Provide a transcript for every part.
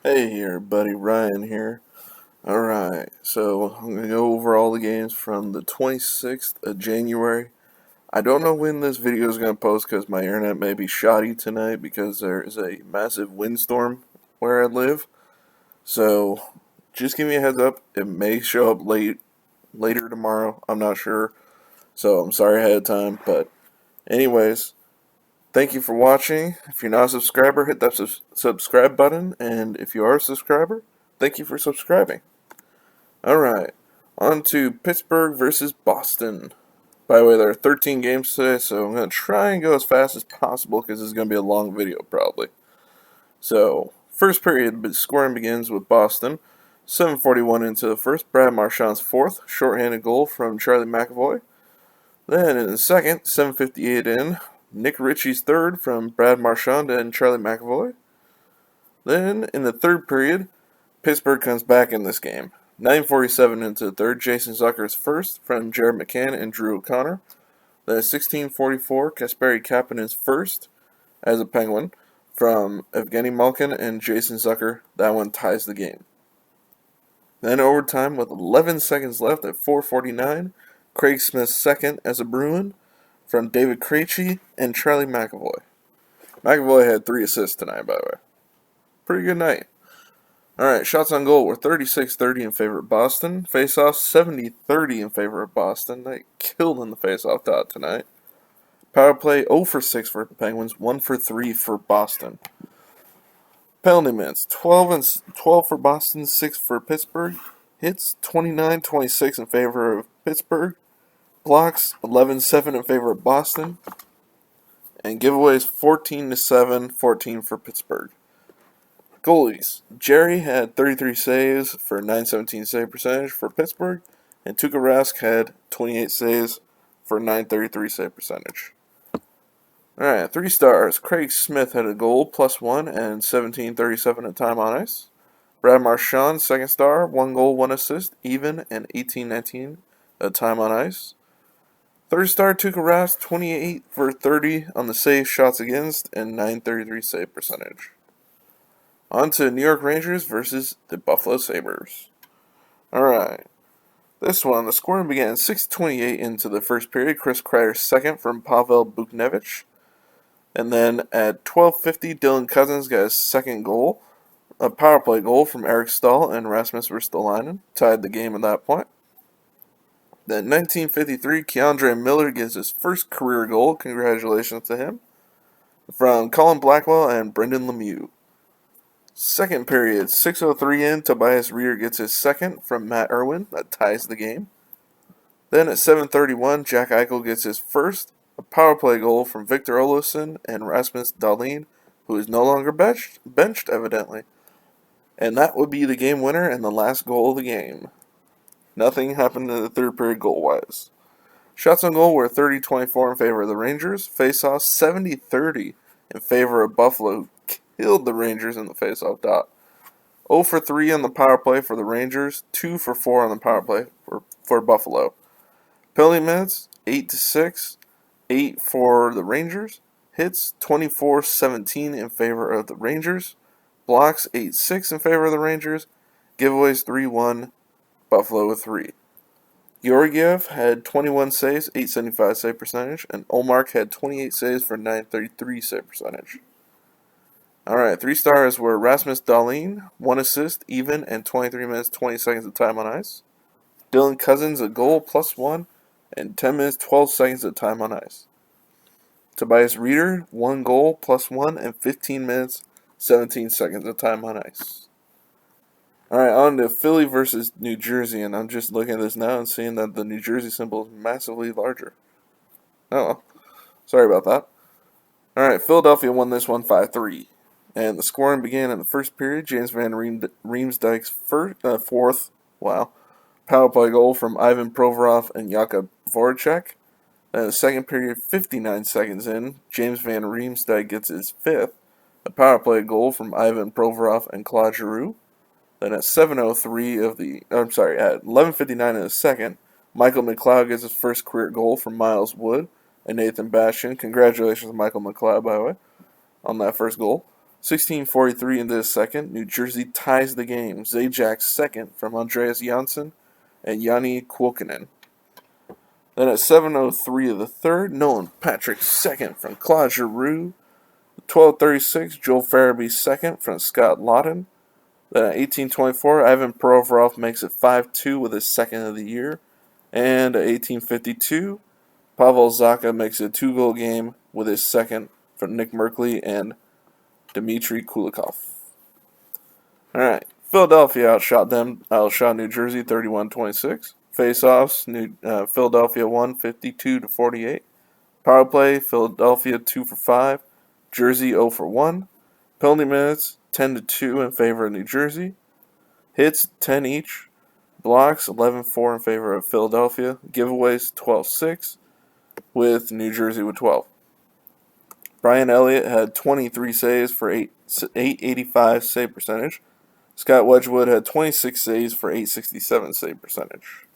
Hey here, buddy, Ryan here. Alright, so I'm going to go over all the games from the 26th of January. I don't know when this video is going to post because my internet may be shoddy tonight because there is a massive windstorm where I live. So just give me a heads up. It may show up later tomorrow. I'm not sure. So I'm sorry ahead of time. But anyways, thank you for watching. If you're not a subscriber, hit that subscribe button. And if you are a subscriber, thank you for subscribing. Alright, on to Pittsburgh versus Boston. By the way, there are 13 games today, so I'm going to try and go as fast as possible because this is going to be a long video probably. So, first period, the scoring begins with Boston. 7:41 into the first, Brad Marchand's fourth, shorthanded goal from Charlie McAvoy. Then in the second, 7:58 in, Nick Ritchie's third from Brad Marchand and Charlie McAvoy. Then in the third period, Pittsburgh comes back in this game. 9:47 into the third, Jason Zucker's first from Jared McCann and Drew O'Connor. Then 16:44, Kasperi Kapanen's first as a Penguin from Evgeny Malkin and Jason Zucker. That one ties the game. Then overtime with 11 seconds left at 4:49, Craig Smith's second as a Bruin from David Krejci and Charlie McAvoy. McAvoy had 3 assists tonight, by the way. Pretty good night. Alright, shots on goal were 36-30 in favor of Boston. Face-offs 70-30 in favor of Boston. They killed in the face-off dot tonight. Power play 0 for 6 for the Penguins, 1 for 3 for Boston. Penalty minutes 12 for Boston, 6 for Pittsburgh. Hits 29-26 in favor of Pittsburgh. Blocks 11-7 in favor of Boston. And giveaways 14-7, 14 for Pittsburgh. Goalies. Jerry had 33 saves for 917 save percentage for Pittsburgh, and Tuukka Rask had 28 saves for 933 save percentage. Alright, 3 stars. Craig Smith had a goal, +1, and 17:37 at time on ice. Brad Marchand, second star, 1 goal, 1 assist, even, and 18:19 at time on ice. Third star, Tuukka Rask, 28 for 30 on the save shots against, and 933 save percentage. On to New York Rangers versus the Buffalo Sabres. Alright. This one, the scoring began 6:28 into the first period. Chris Kreider's second from Pavel Buchnevich. And then at 12:50, Dylan Cousins got his second goal. A power play goal from Eric Stahl and Rasmus Ristolainen tied the game at that point. Then 19:53, Keandre Miller gets his first career goal. Congratulations to him. From Colin Blackwell and Brendan Lemieux. Second period, 6:03 in, Tobias Reeder gets his second from Matt Irwin. That ties the game. Then at 7:31, Jack Eichel gets his first, a power play goal from Victor Olofsson and Rasmus Dahlin, who is no longer benched evidently. And that would be the game winner and the last goal of the game. Nothing happened in the third period goal-wise. Shots on goal were 30-24 in favor of the Rangers. Face-offs 70-30 in favor of Buffalo. Killed the Rangers in the face-off dot. 0 for 3 on the power play for the Rangers, 2 for 4 on the power play for Buffalo. Penalty minutes 8-6, 8 for the Rangers. Hits 24-17 in favor of the Rangers. Blocks 8-6 in favor of the Rangers. Giveaways 3-1, Buffalo with 3. Georgiev had 21 saves, 875 save percentage, and Olmark had 28 saves for 933 save percentage. Alright, 3 stars were Rasmus Dahlin, 1 assist, even, and 23 minutes, 20 seconds of time on ice. Dylan Cousins, a goal, +1, and 10 minutes, 12 seconds of time on ice. Tobias Reeder, 1 goal, +1, and 15 minutes, 17 seconds of time on ice. Alright, on to Philly versus New Jersey, and I'm just looking at this now and seeing that the New Jersey symbol is massively larger. Oh well, sorry about that. Alright, Philadelphia won this one 5-3. And the scoring began in the first period. James Van Riemsdyk's fourth, power play goal from Ivan Provorov and Jakub Voracek. In the second period, 59 seconds in, James Van Riemsdyk gets his fifth, a power play goal from Ivan Provorov and Claude Giroux. Then at 11:59 in the second, Michael McLeod gets his first career goal from Miles Wood and Nathan Bastian. Congratulations, Michael McLeod, by the way, on that first goal. 16:43 into the second, New Jersey ties the game. Zajac second from Andreas Janssen and Yanni Kuokkanen. Then at 7:03 of the third, Nolan Patrick second from Claude Giroux. 12:36, Joel Farabee second from Scott Laughton. Then at 18:24, Ivan Provorov makes it 5-2 with his second of the year. And at 18:52, Pavel Zacha makes it a 2-goal game with his second from Nick Merkley and Dmitry Kulikov. Alright, Philadelphia outshot New Jersey 31-26. Face-offs, Philadelphia won 52-48. Power play, Philadelphia 2 for 5. Jersey 0 for 1. Penalty minutes, 10-2 in favor of New Jersey. Hits, 10 each. Blocks, 11-4 in favor of Philadelphia. Giveaways, 12-6, with New Jersey with 12. Brian Elliott had 23 saves for 885 save percentage. Scott Wedgwood had 26 saves for 867 save percentage.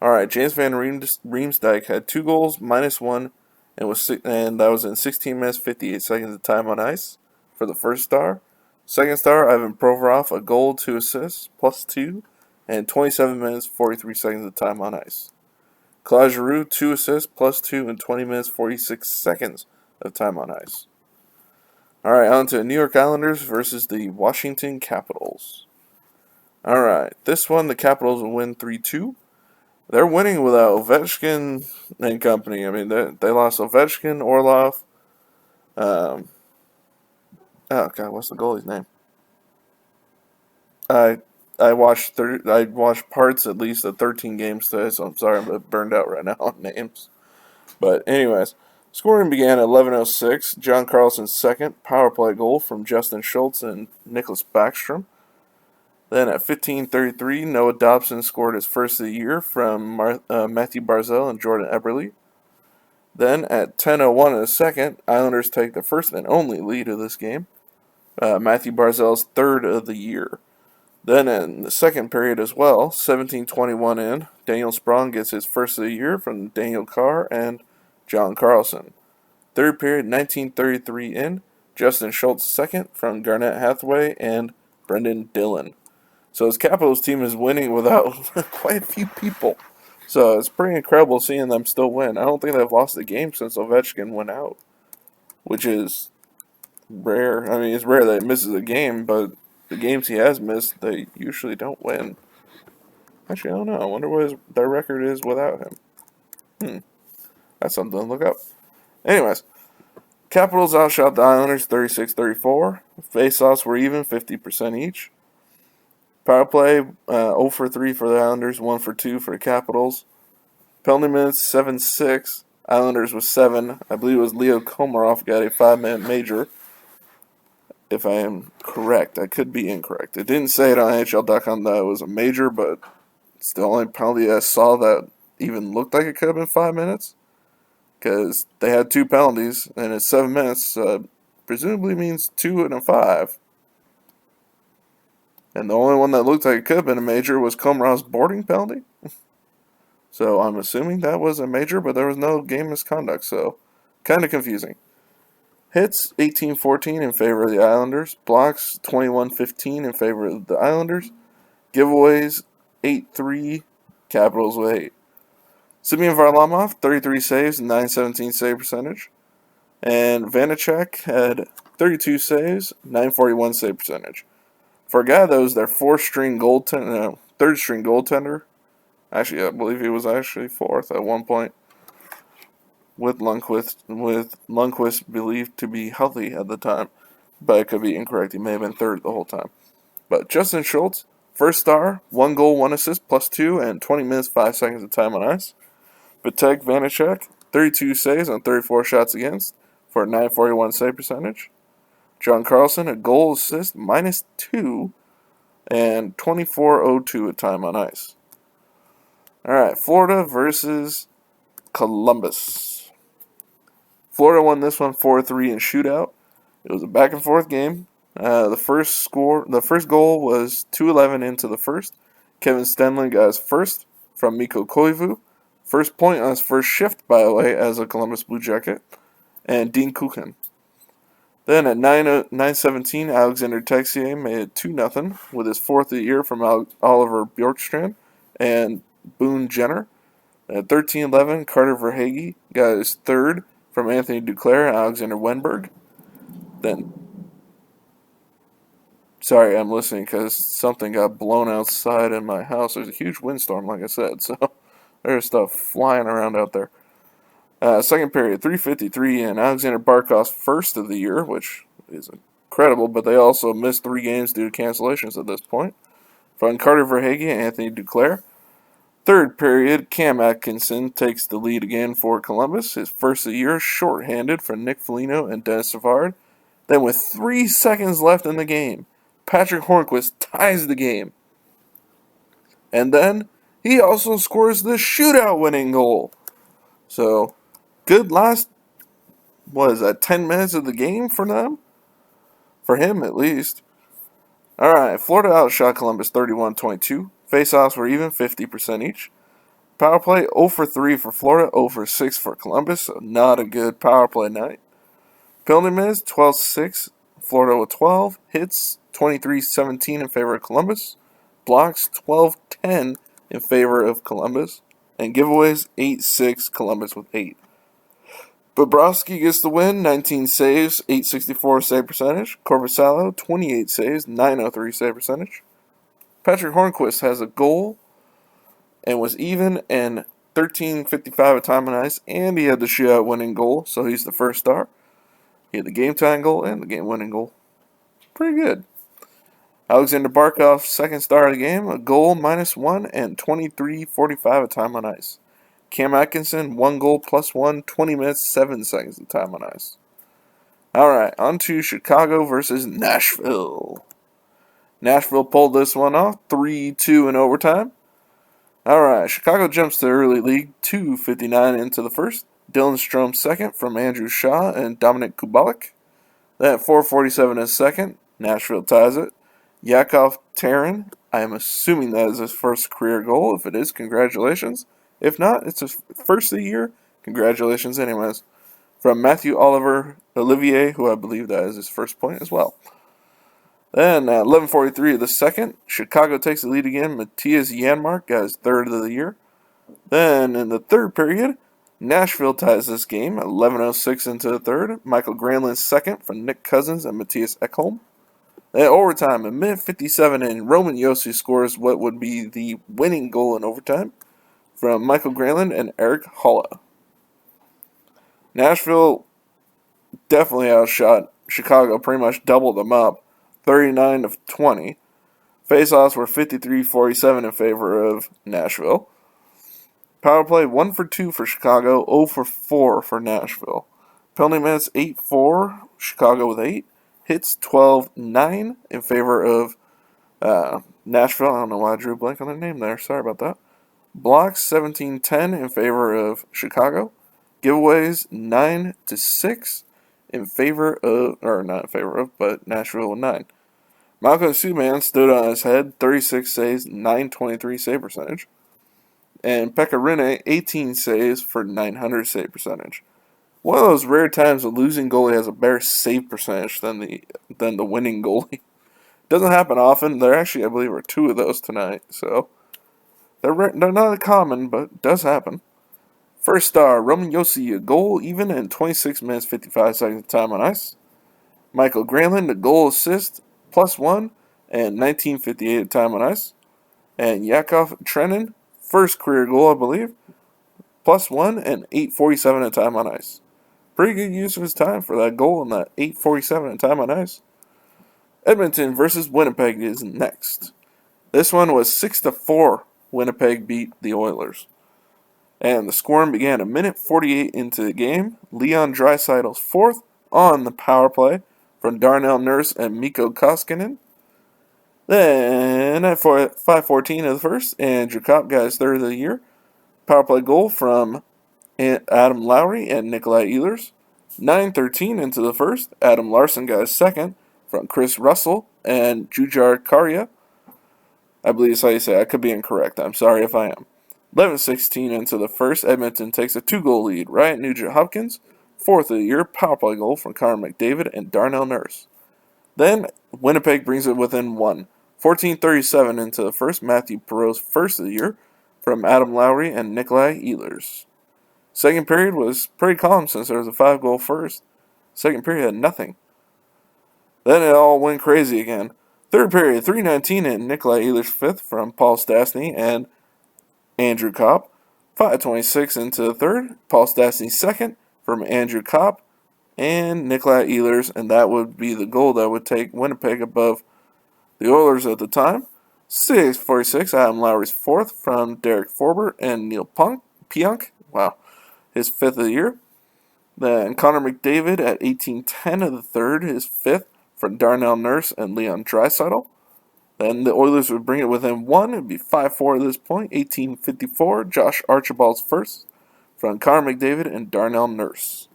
Alright, James Van Riemsdyk had 2 goals, -1, and that was in 16 minutes, 58 seconds of time on ice for the first star. Second star, Ivan Provorov, a goal, 2 assists, +2, and 27 minutes, 43 seconds of time on ice. Claude Giroux, 2 assists, +2, and 20 minutes, 46 seconds of time on ice. Alright, on to New York Islanders versus the Washington Capitals. Alright, this one, the Capitals will win 3-2. They're winning without Ovechkin and company. I mean, they lost Ovechkin, Orlov. Oh God, what's the goalie's name? I watched parts at least of 13 games today, so I'm sorry I'm burned out right now on names. But anyways, scoring began at 11:06. John Carlson's second power play goal from Justin Schultz and Nicholas Backstrom. Then at 15:33, Noah Dobson scored his first of the year from Matthew Barzal and Jordan Eberle. Then at 10:01 in the second, Islanders take the first and only lead of this game. Matthew Barzal's third of the year. Then in the second period as well, 17:21 in, Daniel Sprong gets his first of the year from Daniel Carr and John Carlson. Third period, 19:33 in, Justin Schultz second from Garnett Hathaway and Brendan Dillon. So his Capitals team is winning without quite a few people. So it's pretty incredible seeing them still win. I don't think they've lost a game since Ovechkin went out, which is rare. I mean, it's rare that he misses a game, but the games he has missed, they usually don't win. Actually, I don't know. I wonder what their record is without him. That's something to look up. Anyways, Capitals outshot the Islanders 36-34. Face-offs were even, 50% each. Power play, 0 for 3 for the Islanders, 1 for 2 for the Capitals. Penalty minutes, 7-6. Islanders was 7. I believe it was Leo Komarov got a 5-minute major. If I am correct. I could be incorrect. It didn't say it on NHL.com that it was a major, but it's the only penalty I saw that even looked like it could have been 5 minutes. Because they had 2 penalties, and it's 7 minutes. Presumably means 2 and a 5. And the only one that looked like it could have been a major was Komarov's boarding penalty. So I'm assuming that was a major, but there was no game misconduct, so kind of confusing. Hits, 18-14 in favor of the Islanders. Blocks, 21-15 in favor of the Islanders. Giveaways, 8-3, Capitals with 8. Semyon Varlamov, 33 saves and 917 save percentage. And Vanacek had 32 saves, 941 save percentage. For a guy that was their third string goaltender, actually, I believe he was actually fourth at one point, with Lundqvist believed to be healthy at the time, but it could be incorrect. He may have been third the whole time. But Justin Schultz, first star, 1 goal, 1 assist, +2, and 20 minutes, 5 seconds of time on ice. Vitek Vanacek, 32 saves on 34 shots against for a 941 save percentage. John Carlson, a goal, assist, -2, and 24:02 of time on ice. Alright, Florida versus Columbus. Florida won this one 4-3 in shootout. It was a back and forth game. The first goal was 2:11 into the first. Kevin Stenlund got his first from Mikko Koivu. First point on his first shift, by the way, as a Columbus Blue Jacket. And Dean Kukan. Then at 9:17, Alexander Texier made it 2-0 with his fourth of the year from Oliver Bjorkstrand and Boone Jenner. At 13:11, Carter Verhaeghe got his third from Anthony Duclair and Alexander Wenberg. Then, sorry, I'm listening because something got blown outside in my house. There's a huge windstorm, like I said, so there's stuff flying around out there. Second period, 3:53, and Alexander Barkov's first of the year, which is incredible, but they also missed 3 games due to cancellations at this point. From Carter Verhaeghe and Anthony Duclair. Third period, Cam Atkinson takes the lead again for Columbus. His first of the year, shorthanded for Nick Foligno and Dennis Savard. Then with 3 seconds left in the game, Patrick Hornquist ties the game. And then he also scores the shootout winning goal. So, good last, 10 minutes of the game for them? For him, at least. Alright, Florida outshot Columbus 31-22. Faceoffs were even, 50% each. Power play 0 for 3 for Florida, 0 for 6 for Columbus, so not a good power play night. Penalty minutes 12-6, Florida with 12. Hits 23-17 in favor of Columbus. Blocks 12-10 in favor of Columbus. And giveaways 8-6, Columbus with 8. Bobrovsky gets the win, 19 saves, 864 save percentage. Korpisalo, 28 saves, 903 save percentage. Patrick Hornquist has a goal and was even and 13:55 at time on ice, and he had the shootout winning goal, so he's the first star. He had the game tying goal and the game winning goal. Pretty good. Alexander Barkov, second star of the game, a goal -1 and 23:45 at time on ice. Cam Atkinson, 1 goal +1, 20 minutes, 7 seconds of time on ice. Alright, on to Chicago versus Nashville. Nashville pulled this one off, 3-2 in overtime. Alright, Chicago jumps to early lead, 2:59 into the first. Dylan Strome second from Andrew Shaw and Dominic Kubalik. Then at 4:47 in second, Nashville ties it. Yakov Taran, I am assuming that is his first career goal. If it is, congratulations. If not, it's his first of the year. Congratulations anyways. From Matthew Olivier, who I believe that is his first point as well. Then at 11:43 of the second, Chicago takes the lead again. Matthias Janmark got his third of the year. Then in the third period, Nashville ties this game at 11:06 into the third. Michael Granlund's second from Nick Cousins and Matthias Ekholm. Then overtime, a minute 57 in, Roman Josi scores what would be the winning goal in overtime from Michael Granlund and Eric Holla. Nashville definitely outshot Chicago, pretty much doubled them up, 39-20. Faceoffs were 53-47 in favor of Nashville. Power play 1 for 2 for Chicago, 0 for 4 for Nashville. Penalty minutes 8-4, Chicago with 8. Hits 12-9 in favor of Nashville. I don't know why I drew a blank on their name there. Sorry about that. Blocks 17-10 in favor of Chicago. Giveaways 9-6 in favor of, or not in favor of, but Nashville with 9. Malcolm Subban stood on his head, 36 saves, 923 save percentage. And Pekka Rinne, 18 saves for 900 save percentage. One of those rare times a losing goalie has a better save percentage than the winning goalie. Doesn't happen often. There actually, I believe, are 2 of those tonight. So they're not common, but it does happen. First star, Roman Josi, a goal even in 26 minutes 55 seconds of time on ice. Michael Granlund, a goal assist +1 and 19:58 of time on ice. And Yakov Trenin, first career goal, I believe, +1 and 8:47 of time on ice. Pretty good use of his time for that goal and that 8:47 of time on ice. Edmonton versus Winnipeg is next. This one was 6-4. Winnipeg beat the Oilers. And the scoring began a minute 48 into the game. Leon Draisaitl's fourth on the power play from Darnell Nurse and Mikko Koskinen. Then at 5:14 of the first, Andrew Kopp got his third of the year. Power play goal from Adam Lowry and Nikolai Ehlers. 9:13 into the first, Adam Larson got his second from Chris Russell and Jujar Karya. I believe that's how you say it. I could be incorrect. I'm sorry if I am. 11:16 into the first, Edmonton takes a 2-goal lead. Ryan Nugent-Hopkins, fourth of the year power play goal from Connor McDavid and Darnell Nurse. Then Winnipeg brings it within one. 14:37 into the first, Matthew Perreault's first of the year from Adam Lowry and Nikolai Ehlers. Second period was pretty calm since there was a 5-goal first. Second period had nothing. Then it all went crazy again. Third period, 3:19 and Nikolai Ehlers' fifth from Paul Stastny and Andrew Kopp. 5:26 into the third, Paul Stastny's second from Andrew Kopp and Nikolai Ehlers, and that would be the goal that would take Winnipeg above the Oilers at the time. 6:46, Adam Lowry's fourth from Derek Forbort and Neil Pionk. Wow, his fifth of the year. Then Connor McDavid at 18:10 of the third, his fifth from Darnell Nurse and Leon Draisaitl. Then the Oilers would bring it within one. It would be 5-4 at this point. 18:54, Josh Archibald's first from Connor McDavid and Darnell Nurse.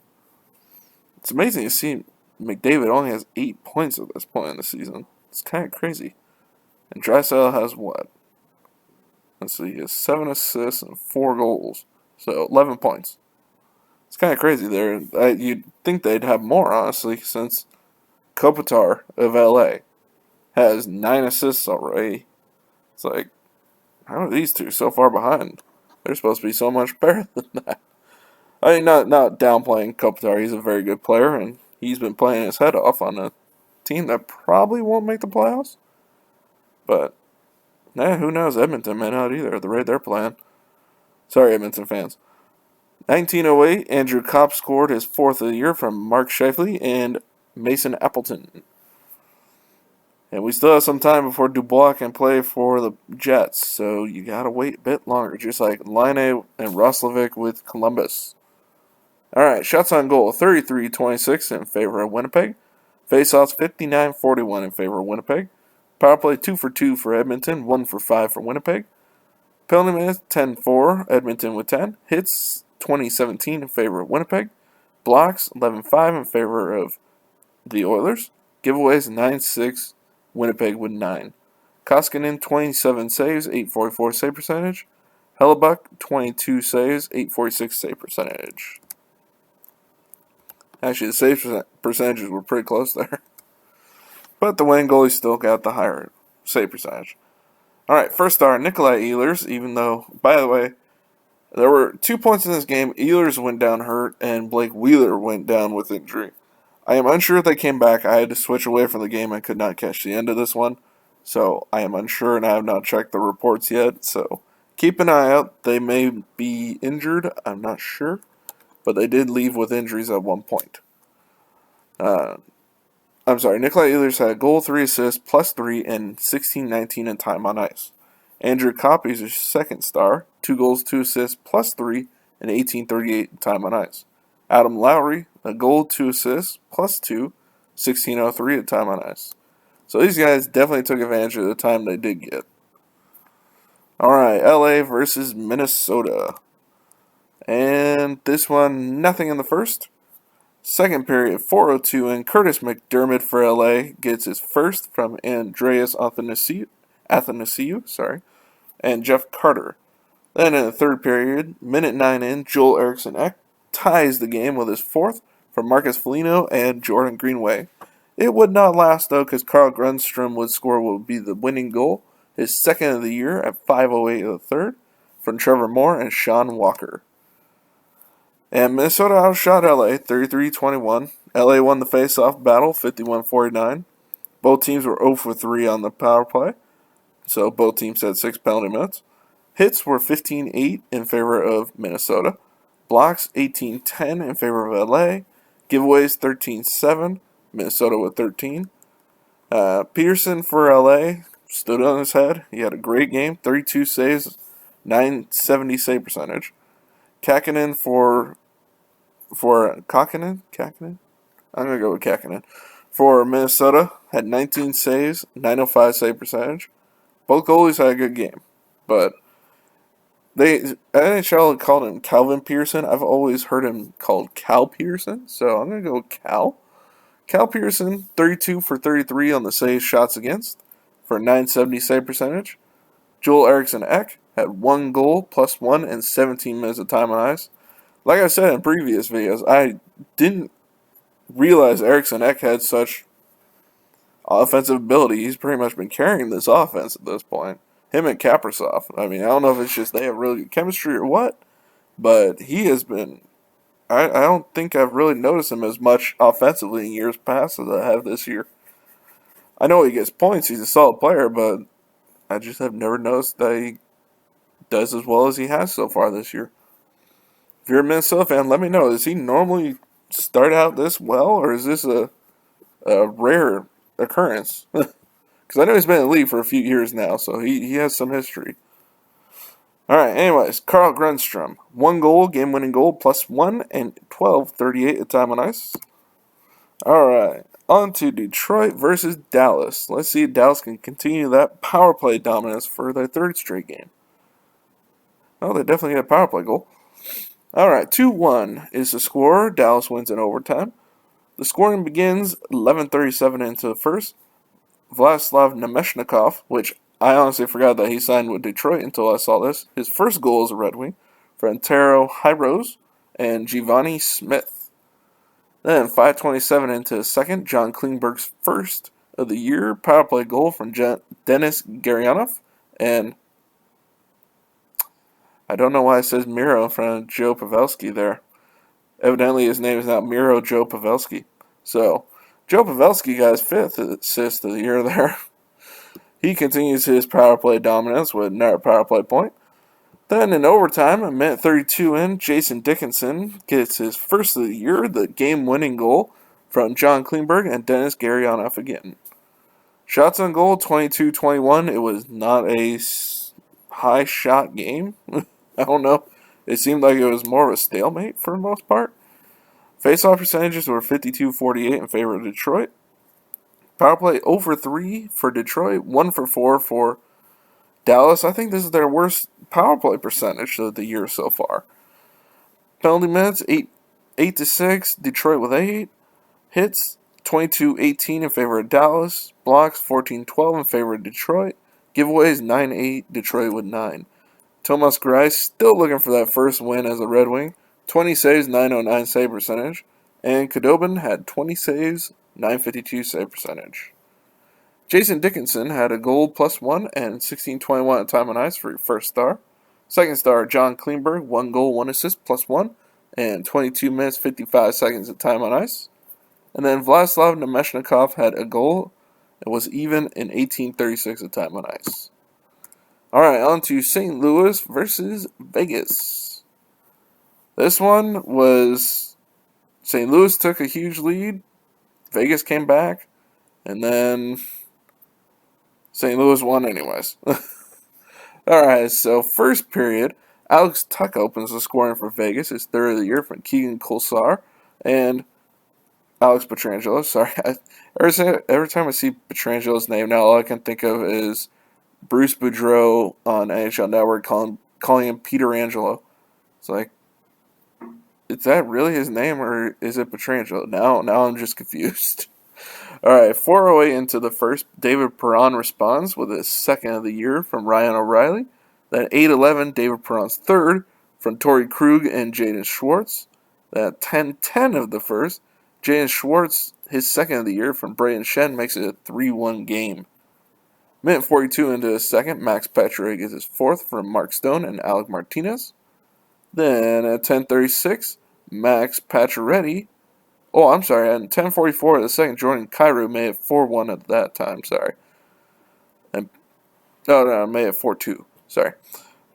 It's amazing to see McDavid only has 8 points at this point in the season. It's kind of crazy. And Draisaitl has what? Let's see, he has 7 assists and 4 goals. So 11 points. It's kind of crazy there. You'd think they'd have more, honestly, since Kopitar of LA has 9 assists already. It's like, how are these two so far behind? They're supposed to be so much better than that. I mean, not downplaying Kopitar. He's a very good player, and he's been playing his head off on a team that probably won't make the playoffs. But, who knows? Edmonton may not either, at the rate they're playing. Sorry, Edmonton fans. 19:08, Andrew Kopp scored his fourth of the year from Mark Scheifele and Mason Appleton. And we still have some time before Dubois can play for the Jets, so you gotta wait a bit longer, just like Laine and Roslovic with Columbus. Alright, shots on goal, 33-26 in favor of Winnipeg. Faceoffs, 59-41 in favor of Winnipeg. Power play, 2 for 2 for Edmonton, 1 for 5 for Winnipeg. Penalty minutes, 10-4, Edmonton with 10. Hits, 20-17 in favor of Winnipeg. Blocks, 11-5 in favor of the Oilers. Giveaways, 9-6, Winnipeg with 9. Koskinen, 27 saves, 844 save percentage. Hellebuck, 22 saves, 846 save percentage. Actually, the save percentages were pretty close there. But the winning goalie still got the higher save percentage. Alright, first star, Nikolai Ehlers, even though, by the way, there were 2 points in this game. Ehlers went down hurt, and Blake Wheeler went down with injury. I am unsure if they came back. I had to switch away from the game. I could not catch the end of this one. So I am unsure, and I have not checked the reports yet. So keep an eye out. They may be injured. I'm not sure. But they did leave with injuries at one point. I'm sorry. Nikolai Ehlers had a goal, 3 assists, plus 3, and 16-19 in time on ice. Andrew Kopp is his second star. 2 goals, 2 assists, plus 3, and 18:38 in time on ice. Adam Lowry, a goal, 2 assists, plus 2, 16:03 in time on ice. So these guys definitely took advantage of the time they did get. Alright, LA versus Minnesota. And this one, nothing in the first. Second period, 4:02, and Curtis McDermott for LA gets his first from Andreas Athanasiou, and Jeff Carter. Then in the third period, minute 9 in, Joel Eriksson Ek ties the game with his fourth from Marcus Foligno and Jordan Greenway. It would not last, though, because Carl Grundstrom would score what would be the winning goal, his second of the year at 5:08 of the third, from Trevor Moore and Sean Walker. And Minnesota outshot LA 33-21. LA won the face-off battle 51-49. Both teams were 0 for 3 on the power play, so both teams had 6 penalty minutes. Hits were 15-8 in favor of Minnesota. Blocks 18-10 in favor of LA. Giveaways 13-7. Minnesota with 13. Peterson for LA stood on his head. He had a great game. 32 saves, 970 save percentage. Kakinen for Kakinen? I'm going to go with Kakinen. For Minnesota, had 19 saves, 905 save percentage. Both goalies had a good game. But NHL called him Calvin Pearson. I've always heard him called Cal Pearson, so I'm going to go with Cal. Cal Pearson, 32 for 33 on the save shots against for 970 save percentage. Joel Eriksson Ek had 1 goal, plus 1, and 17 minutes of time on ice. Like I said in previous videos, I didn't realize Eriksson Ek had such offensive ability. He's pretty much been carrying this offense at this point. Him and Kaprizov. I mean, I don't know if it's just they have really good chemistry or what, but he has been. I don't think I've really noticed him as much offensively in years past as I have this year. I know he gets points. He's a solid player, but I just have never noticed that he does as well as he has so far this year. If you're a Minnesota fan, let me know. Does he normally start out this well, or is this a rare occurrence? Because I know he's been in the league for a few years now, so he has some history. Alright, anyways, Carl Grundstrom. 1 goal, game-winning goal, +1, and 12:38 at time on ice. Alright, on to Detroit versus Dallas. Let's see if Dallas can continue that power play dominance for their 3rd straight game. Oh, they definitely get a power play goal. Alright, 2-1 is the score. Dallas wins in overtime. The scoring begins 11:37 into the first. Vladislav Nemeshnikov, which I honestly forgot that he signed with Detroit until I saw this. His first goal as a Red Wing for Antero Hirose and Giovanni Smith. Then 5:27 into the second, John Klingberg's first of the year power play goal from Denis Gurianov. And I don't know why it says Miro in front of Joe Pavelski there. Evidently his name is not Miro Joe Pavelski. So Joe Pavelski got his 5th assist of the year there. He continues his power play dominance with another power play point. Then in overtime, a minute 32 in, Jason Dickinson gets his first of the year, the game-winning goal from John Klingberg and Denis Gurianov again. Shots on goal, 22-21. It was not a high-shot game. I don't know. It seemed like it was more of a stalemate for the most part. Face-off percentages were 52-48 in favor of Detroit. Power play 0 for 3 for Detroit, 1 for 4 for Dallas. I think this is their worst power play percentage of the year so far. Penalty minutes 8 to 6, Detroit with 8. Hits 22-18 in favor of Dallas. Blocks 14-12 in favor of Detroit. Giveaways 9-8, Detroit with 9. Tomas Greiss still looking for that first win as a Red Wing. 20 saves, 909 save percentage. And Khudobin had 20 saves, 952 save percentage. Jason Dickinson had a goal +1 and 16:21 at time on ice for your first star. Second star, John Klingberg, 1 goal, 1 assist +1 and 22 minutes 55 seconds at time on ice. And then Vladislav Nemeshnikov had a goal. It was even in 18:36 at time on ice. Alright, on to St. Louis versus Vegas. This one was St. Louis took a huge lead. Vegas came back. And then St. Louis won anyways. Alright, so first period, Alex Tuch opens the scoring for Vegas. His 3rd of the year from Keegan Kolesar and Alex Pietrangelo. Sorry, every time I see Pietrangelo's name now, all I can think of is Bruce Boudreau on NHL Network calling him Peter Angelo. It's like, is that really his name or is it Pietrangelo? Now I'm just confused. Alright, 4:08 into the first, David Perron responds with his 2nd of the year from Ryan O'Reilly. Then 8:11, David Perron's 3rd from Torrey Krug and Jaden Schwartz. Then at 10:10 of the first, Jaden Schwartz, his 2nd of the year from Brayden Schenn, makes it a 3-1 game. Minute 42 into the second, Max Pacioretty gets his 4th from Mark Stone and Alec Martinez. Then at 10:36, Max Pacioretty. Oh, I'm sorry. At 10:44 of the second, Jordan Kyrou made it 4-1 at that time. Sorry. And no, made it 4-2. Sorry.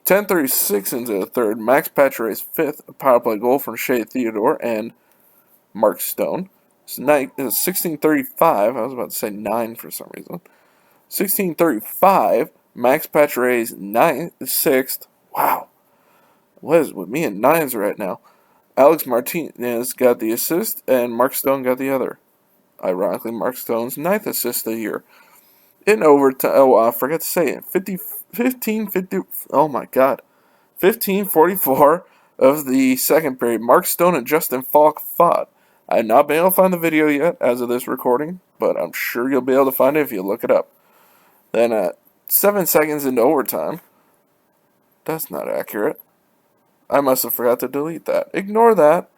10:36 into the third, Max Pacioretty's 5th power play goal from Shea Theodore and Mark Stone. It's 16:35. I was about to say 9 for some reason. 16:35, Max Pacioretty's 6th. Wow. What is with me and 9s right now? Alex Martinez got the assist, and Mark Stone got the other. Ironically, Mark Stone's 9th assist of the year. In overtime, I forgot to say it. 15:44 of the second period, Mark Stone and Justin Falk fought. I have not been able to find the video yet as of this recording, but I'm sure you'll be able to find it if you look it up. Then 7 seconds into overtime, that's not accurate. I must have forgot to delete that. Ignore that.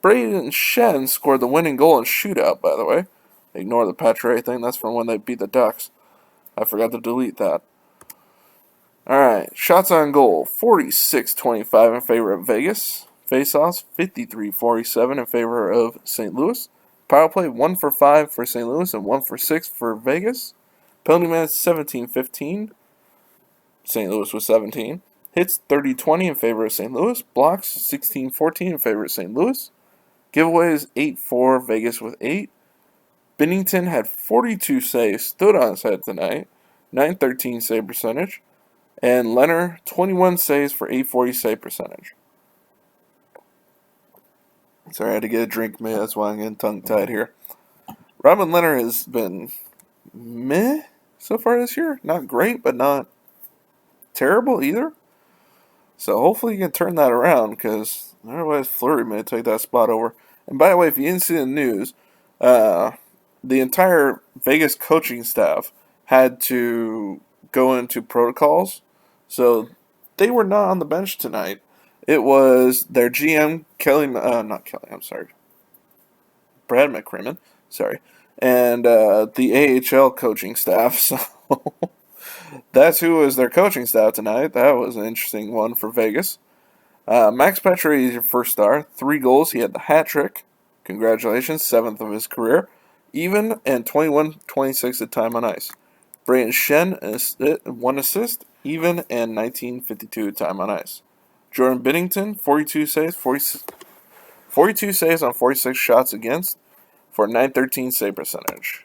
Braden Shen scored the winning goal in shootout, by the way. Ignore the Patre thing. That's from when they beat the Ducks. I forgot to delete that. Alright, shots on goal. 46-25 in favor of Vegas. Faceoffs, 53-47 in favor of St. Louis. Power play, 1 for 5 for St. Louis and 1 for 6 for Vegas. Penalty minutes, 17-15. St. Louis was 17. Hits, 30-20 in favor of St. Louis. Blocks, 16-14 in favor of St. Louis. Giveaways, 8-4, Vegas with 8. Binnington had 42 saves, stood on his head tonight. 913 save percentage. And Leonard, 21 saves for 840 save percentage. Sorry, I had to get a drink, man. That's why I'm getting tongue-tied here. Robin Leonard has been meh so far this year. Not great, but not terrible either. So hopefully you can turn that around, because otherwise Fleury may take that spot over. And by the way, if you didn't see the news, the entire Vegas coaching staff had to go into protocols. So they were not on the bench tonight. It was their GM, Brad McCrimmon, and the AHL coaching staff. So that's who was their coaching staff tonight. That was an interesting one for Vegas. Max Patre is your first star. 3 goals. He had the hat trick. Congratulations, 7th of his career. Even and 21-26 at time on ice. Braden Shen, 1 assist. Even and 19:52 time on ice. Jordan Binnington, 42 saves, 42 saves on 46 shots against for a 913 save percentage.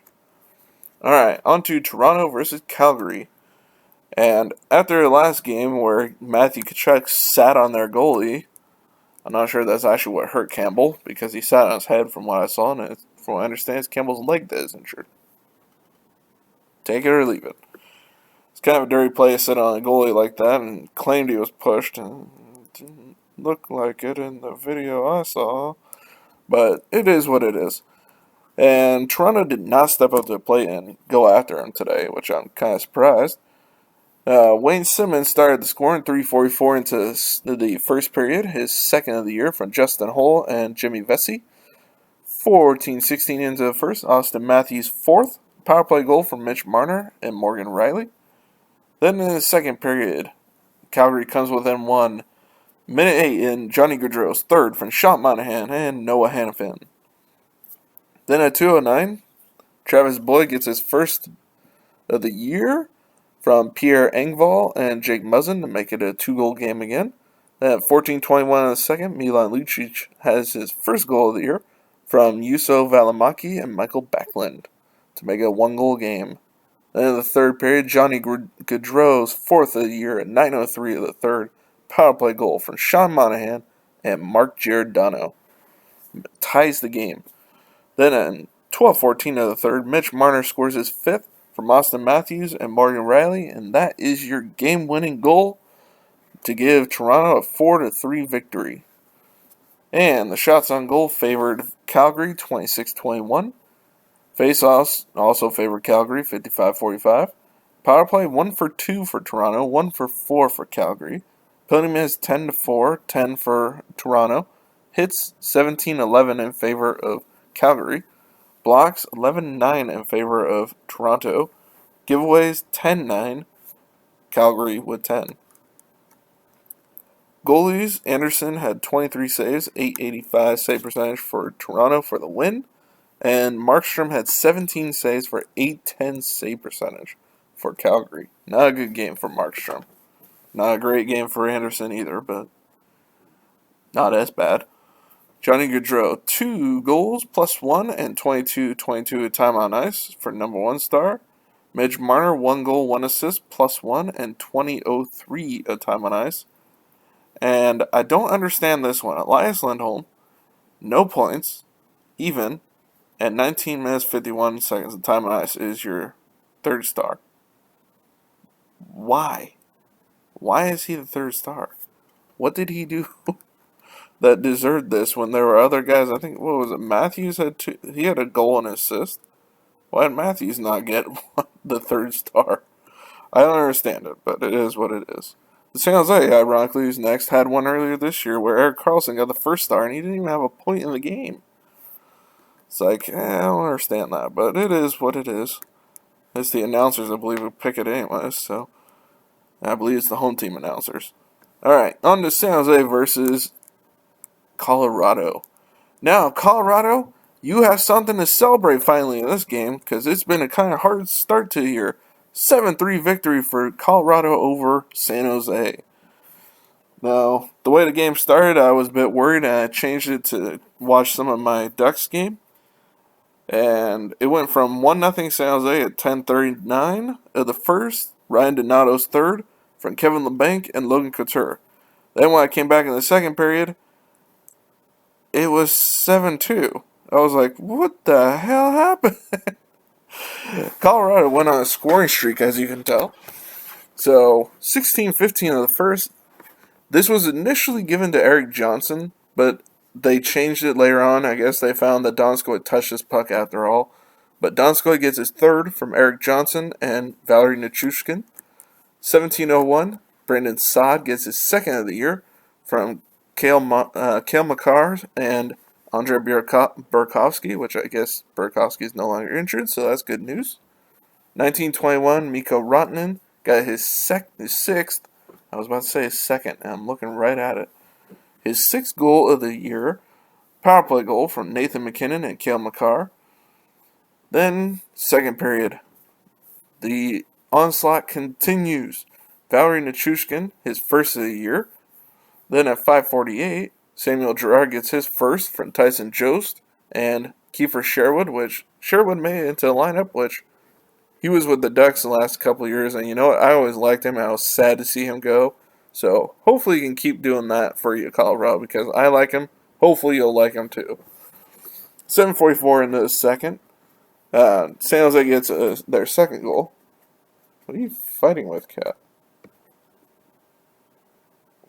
Alright, on to Toronto versus Calgary. And after the last game where Matthew Tkachuk sat on their goalie, I'm not sure that's actually what hurt Campbell, because he sat on his head from what I saw, and from what I understand, it's Campbell's leg that is injured. Take it or leave it. It's kind of a dirty play to sit on a goalie like that, and claimed he was pushed, and it didn't look like it in the video I saw. But it is what it is. And Toronto did not step up to the plate and go after him today, which I'm kind of surprised. Wayne Simmons started the scoring 3:44 into the first period, his second of the year, from Justin Holl and Jimmy Vesey. 14-16 into the first, Austin Matthews' fourth. Power play goal from Mitch Marner and Morgan Riley. Then in the second period, Calgary comes within 1. Minute 8 in Johnny Gaudreau's third from Sean Monahan and Noah Hannafin. Then at 2:09, Travis Boyd gets his first of the year from Pierre Engvall and Jake Muzzin to make it a 2-goal game again. Then at 14:21 in the second, Milan Lucic has his first goal of the year from Juuso Valimaki and Michael Backlund to make it a 1-goal game. Then in the third period, Johnny Gaudreau's fourth of the year at 9:03 of the third, power play goal from Sean Monahan and Mark Giordano ties the game. Then at 12:14 of the third, Mitch Marner scores his fifth from Austin Matthews and Morgan Riley, and that is your game-winning goal to give Toronto a 4-3 victory. And the shots on goal favored Calgary 26-21. Faceoffs also favored Calgary 55-45. Power play 1 for 2 for Toronto, 1 for 4 for Calgary. Penalty minutes 10-4, 10 for Toronto. Hits 17-11 in favor of Calgary. Blocks 11-9 in favor of Toronto. Giveaways 10-9. Calgary with 10. Goalies, Anderson had 23 saves, 885 save percentage for Toronto for the win. And Markstrom had 17 saves for 810 save percentage for Calgary. Not a good game for Markstrom. Not a great game for Anderson either, but not as bad. Johnny Gaudreau, 2 goals plus 1 and 22-22 time on ice for number 1 star. Mitch Marner, 1 goal, 1 assist plus 1 and 20:03 of time on ice. And I don't understand this one. Elias Lindholm, no points, even, at 19 minutes 51 seconds of time on ice is your 3rd star. Why? Why is he the 3rd star? What did he do that deserved this when there were other guys? I think, what was it? Matthews had 2. He had a goal and assist. Why did Matthews not get the 3rd star? I don't understand it, but it is what it is. San Jose, ironically, who's next, had one earlier this year where Erik Karlsson got the first star and he didn't even have a point in the game. It's like, I don't understand that, but it is what it is. It's the announcers, I believe, who pick it anyways, so I believe it's the home team announcers. Alright, on to San Jose versus Colorado. Now, Colorado, you have something to celebrate finally in this game, because it's been a kind of hard start to your 7-3 victory for Colorado over San Jose. Now, the way the game started, I was a bit worried, and I changed it to watch some of my Ducks game. And it went from 1-0 San Jose at 10:39 of the first, Ryan Donato's third, from Kevin LeBanc and Logan Couture. Then when I came back in the second period, it was 7-2. I was like, what the hell happened? Colorado went on a scoring streak, as you can tell. So, 16-15 of the first. This was initially given to Erik Johnson, but they changed it later on. I guess they found that Donskoy had touched his puck after all. But Donskoy gets his third from Erik Johnson and Valeri Nichushkin. 17:01, Brandon Saad gets his second of the year from Cale Makar and Andrei Burakovsky, which I guess Burakovsky is no longer injured, so that's good news. 19:21, Mikko Rantanen got his sixth. I was about to say his second, and I'm looking right at it. His sixth goal of the year, power play goal from Nathan MacKinnon and Cale Makar. Then, second period, the onslaught continues. Valeri Nichushkin, his first of the year. Then at 5:48, Samuel Girard gets his first from Tyson Jost and Kiefer Sherwood, which Sherwood made it into the lineup, which he was with the Ducks the last couple of years, and you know what? I always liked him. I was sad to see him go. So hopefully he can keep doing that for you, Colorado, because I like him. Hopefully you'll like him too. 7:44 into the second. San Jose gets their second goal. What are you fighting with, Cat?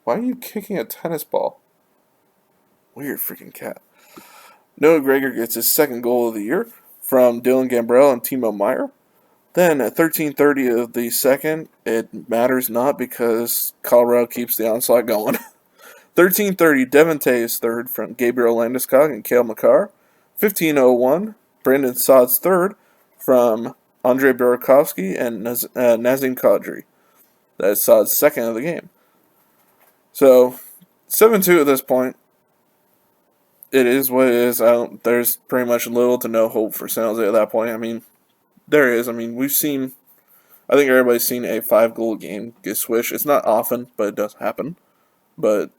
Why are you kicking a tennis ball? Weird freaking cat. Noah Gregor gets his second goal of the year from Dylan Gambrell and Timo Meier. Then at 13:30 of the second, it matters not because Colorado keeps the onslaught going. 13:30, Devon Toews third from Gabriel Landeskog and Cale Makar. 15:01, Brandon Saad's third from Andrei Burakovsky and Nazem Kadri. That's Saad's second of the game. So, 7-2 at this point. It is what it is. There's pretty much little to no hope for San Jose at that point. I mean, there is. I mean, I think everybody's seen a 5-goal game get switched. It's not often, but it does happen. But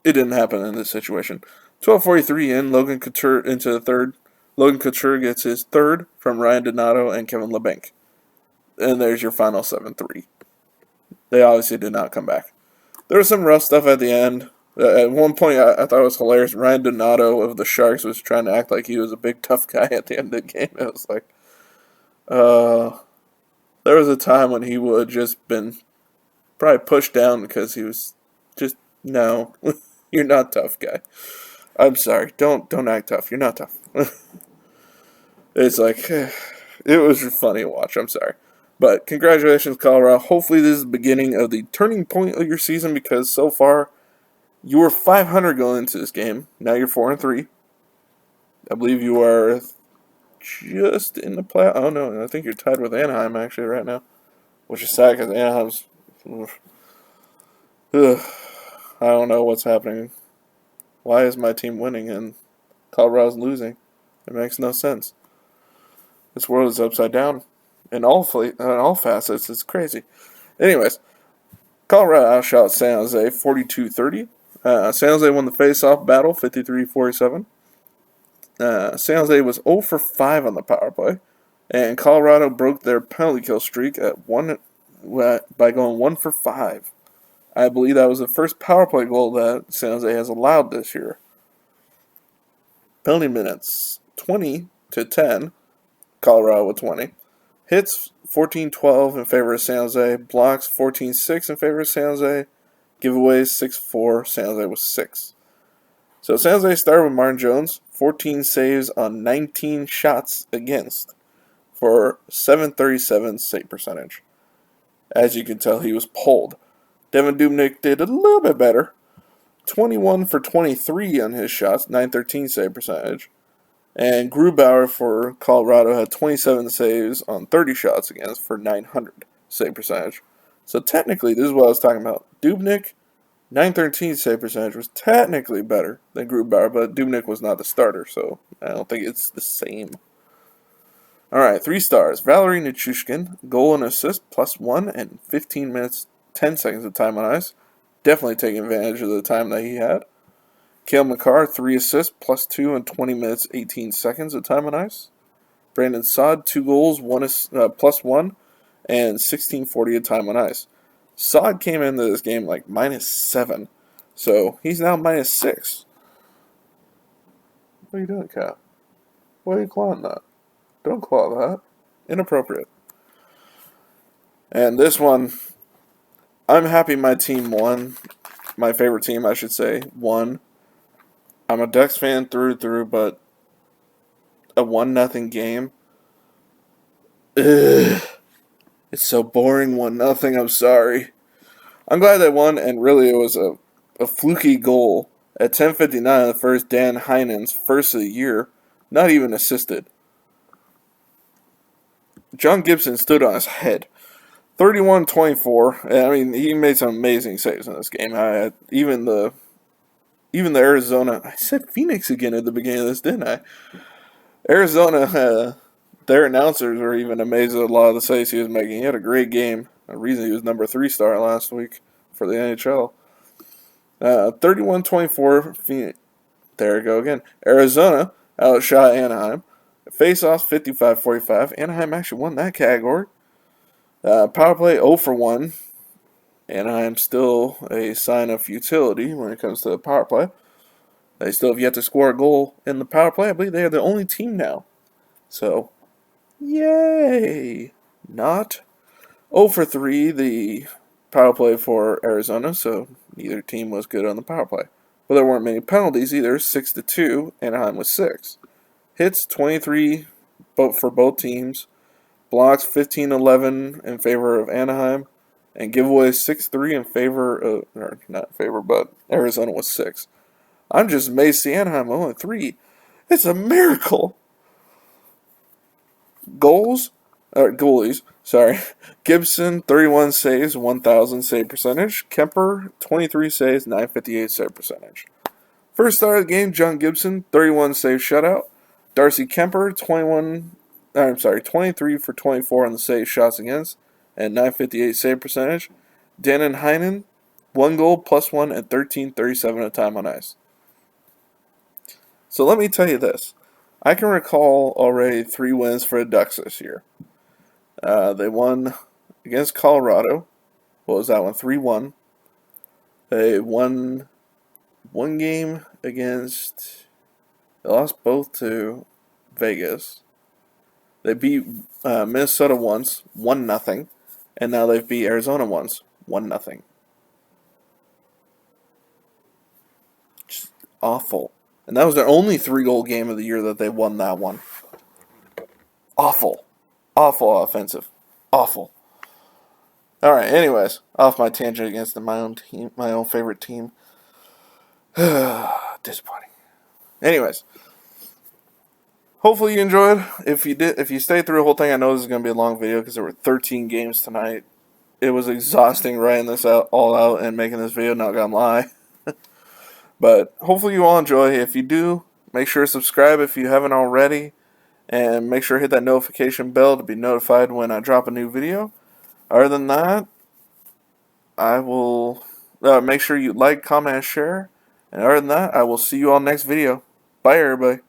it didn't happen in this situation. 12:43 in, Logan Couture into the third. Logan Couture gets his third from Ryan Donato and Kevin LeBanc. And there's your final 7-3. They obviously did not come back. There was some rough stuff at the end. At one point, I thought it was hilarious. Ryan Donato of the Sharks was trying to act like he was a big tough guy at the end of the game. It was like, there was a time when he would have just been probably pushed down because he was just, no, you're not tough, guy. I'm sorry. Don't act tough. You're not tough. It's like, it was funny to watch. I'm sorry. But congratulations, Colorado. Hopefully this is the beginning of the turning point of your season because so far you were 500 going into this game. Now you're 4-3. I believe you are just in the playoff. Oh, no. I think you're tied with Anaheim, actually, right now. Which is sad because Anaheim's... I don't know what's happening. Why is my team winning and Colorado's losing? It makes no sense. This world is upside down. In all facets, it's crazy. Anyways, Colorado outshot San Jose 42-30. San Jose won the face-off battle 53-47. San Jose was 0 for 5 on the power play, and Colorado broke their penalty kill streak at by going 1 for 5. I believe that was the first power play goal that San Jose has allowed this year. Penalty minutes 20-10, Colorado with 20. Hits 14-12 in favor of San Jose. Blocks 14-6 in favor of San Jose. Giveaways 6-4. San Jose was 6. So San Jose started with Martin Jones. 14 saves on 19 shots against for .737 save percentage. As you can tell, he was pulled. Devin Dubnyk did a little bit better. 21 for 23 on his shots, 913 save percentage. And Grubauer for Colorado had 27 saves on 30 shots against for 900 save percentage. So technically, this is what I was talking about. Dubnyk, 913 save percentage was technically better than Grubauer, but Dubnyk was not the starter, so I don't think it's the same. All right, 3 stars. Valeri Nichushkin, goal and assist, +1 and 15 minutes, 10 seconds of time on ice. Definitely taking advantage of the time that he had. Cale Makar, 3 assists, +2 and 20 minutes, 18 seconds of time on ice. Brandon Saad, 2 goals, +1, and 16:40 of time on ice. Saad came into this game like -7, so he's now -6. What are you doing, Cat? Why are you clawing that? Don't claw that. Inappropriate. And this one, I'm happy my team won. My favorite team, I should say, won. I'm a Ducks fan through and through, but a 1-0 game. Ugh. It's so boring, 1-0. I'm sorry. I'm glad they won, and really it was a fluky goal. At 10:59 the first, Dan Heinen's first of the year, not even assisted. John Gibson stood on his head. 31-24. I mean, he made some amazing saves in this game. Even the Arizona. I said Phoenix again at the beginning of this, didn't I? Arizona. Their announcers were even amazed at a lot of the saves he was making. He had a great game. A reason he was number 3 star last week for the NHL. 31-24. There we go again. Arizona outshot Anaheim. Face-offs 55-45. Anaheim actually won that category. Power play 0 for 1. Anaheim still a sign of futility when it comes to the power play. They still have yet to score a goal in the power play. I believe they are the only team now. So, yay! Not 0 for 3, the power play for Arizona, so neither team was good on the power play. But there weren't many penalties either, 6-2, Anaheim was 6. Hits, 23 for both teams. Blocks, 15-11 in favor of Anaheim. And giveaways, 6-3 in favor of, or not in favor, but Arizona was 6. I'm just amazed to see Anaheim only 3. It's a miracle. Goalies, sorry. Gibson, 31 saves, 1,000 save percentage. Kemper, 23 saves, 958 save percentage. First star of the game, John Gibson, 31 save shutout. Darcy Kemper, 23 for 24 on the save shots against, and 958 save percentage. Dannon Heinen, 1 goal, +1, and 13:37 of time on ice. So let me tell you this. I can recall already 3 wins for the Ducks this year. They won against Colorado. What was that one? 3-1. They won 1 game against... They lost both to Vegas. They beat Minnesota once, 1-0. And now they've beat Arizona once, 1-0. Just awful. And that was their only 3-goal game of the year that they won that one. Awful. Awful offensive. Awful. Alright, anyways. Off my tangent against my own team, my own favorite team. Disappointing. Anyways. Hopefully you enjoyed. If you stayed through the whole thing, I know this is going to be a long video because there were 13 games tonight. It was exhausting writing this all out and making this video, not gonna lie. But hopefully you all enjoy. If you do, make sure to subscribe if you haven't already. And make sure to hit that notification bell to be notified when I drop a new video. Other than that, I will make sure you like, comment, and share. And other than that, I will see you all next video. Bye, everybody.